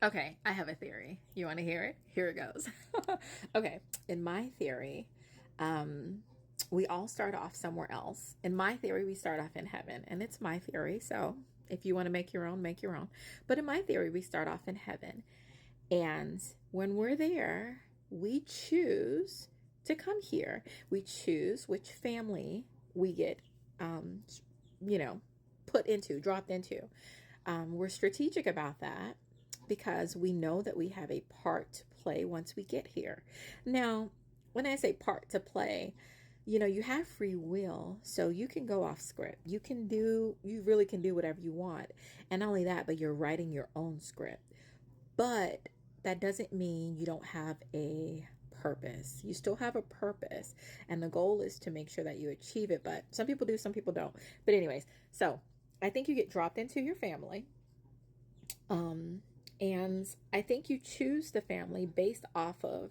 Okay, I have a theory. You want to hear it? Here it goes. Okay, in my theory, um, we all start off somewhere else. In my theory, we start off in heaven, and it's my theory. So if you want to make your own, make your own. But in my theory, we start off in heaven. And when we're there, we choose to come here. We choose which family we get, um, you know, put into, dropped into. We're strategic about that because we know that we have a part to play once we get here. Now, when I say part to play, you have free will, so you can go off script. You really can do whatever you want. And not only that, but you're writing your own script. But that doesn't mean you don't have a purpose. You still have a purpose. And the goal is to make sure that you achieve it. But some people do, some people don't. But, anyways, so I think you get dropped into your family. Um, and I think you choose the family based off of.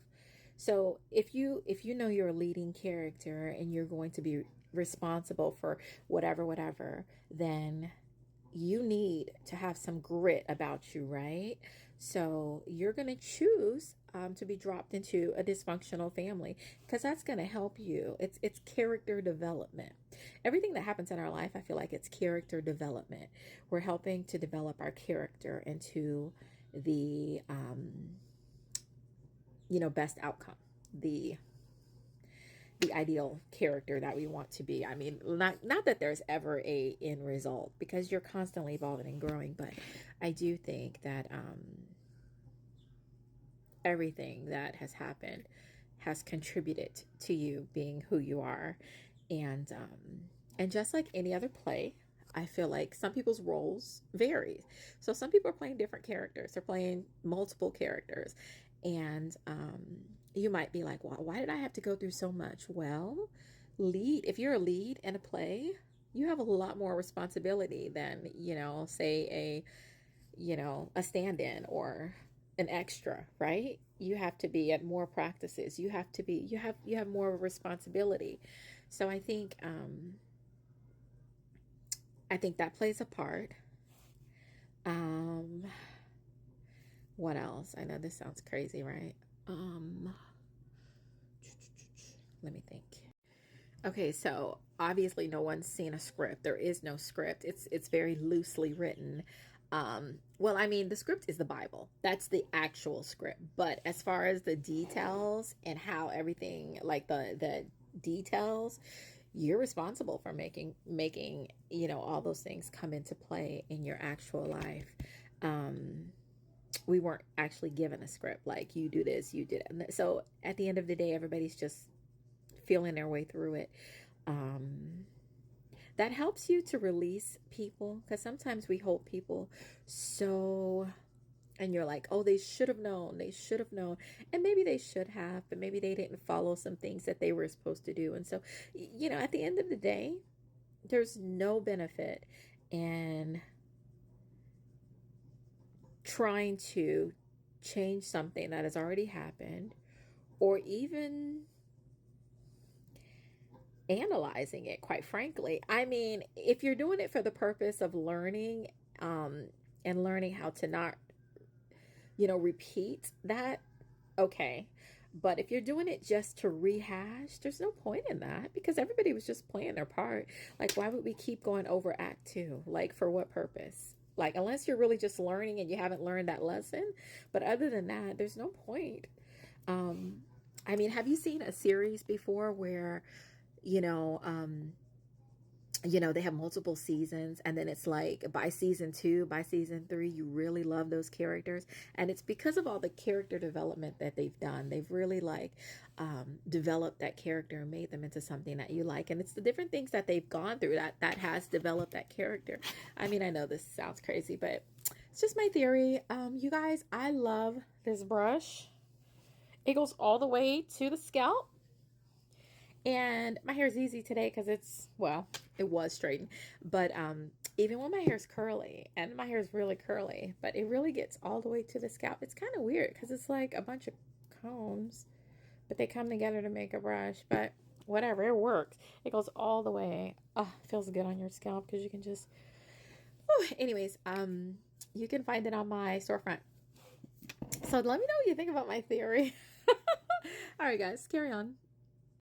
So if you know you're a leading character and you're going to be responsible for whatever, then you need to have some grit about you, right? So you're going to choose to be dropped into a dysfunctional family because that's going to help you. It's character development. Everything that happens in our life, I feel like it's character development. We're helping to develop our character into the best outcome, the ideal character that we want to be. I mean, not that there's ever a end result because you're constantly evolving and growing, but I do think that everything that has happened has contributed to you being who you are, and just like any other play. I feel like some people's roles vary. So some people are playing different characters. They're playing multiple characters. And you might be like, well, why did I have to go through so much? Well, if you're a lead in a play, you have a lot more responsibility than, say a stand-in or an extra, right? You have to be at more practices. You have more responsibility. So I think that plays a part. Um, what else? I know this sounds crazy, right? Um, Let me think. Okay, so obviously no one's seen a script. There is no script. It's very loosely written. Well, I mean, the script is the Bible. That's the actual script. But as far as the details and how everything, like the details, you're responsible for making all those things come into play in your actual life. Um, we weren't actually given a script like you do this, you did it. So at the end of the day, everybody's just feeling their way through it. Um, that helps you to release people because sometimes we hold people so, and you're like, oh, they should have known, and maybe they should have, but maybe they didn't follow some things that they were supposed to do. And so, at the end of the day, there's no benefit in trying to change something that has already happened, or even analyzing it, quite frankly. I mean, if you're doing it for the purpose of learning, um, and learning how to not, repeat that, okay. But if you're doing it just to rehash, there's no point in that because everybody was just playing their part. Like, why would we keep going over Act Two? Like, for what purpose? Like, unless you're really just learning and you haven't learned that lesson. But other than that, there's no point. Um, I mean, have you seen a series before where you know, um, they have multiple seasons, and then it's like by season two, by season three, you really love those characters, and it's because of all the character development that they've done. They've really like developed that character and made them into something that you like, and it's the different things that they've gone through that has developed that character. I mean, I know this sounds crazy, but it's just my theory. You guys, I love this brush. It goes all the way to the scalp. And my hair is easy today because it was straightened. But even when my hair is curly, and my hair is really curly, but it really gets all the way to the scalp. It's kind of weird because it's like a bunch of combs, but they come together to make a brush. But whatever, it works. It goes all the way. Oh, it feels good on your scalp because you can just. Anyways, you can find it on my storefront. So let me know what you think about my theory. All right, guys, carry on.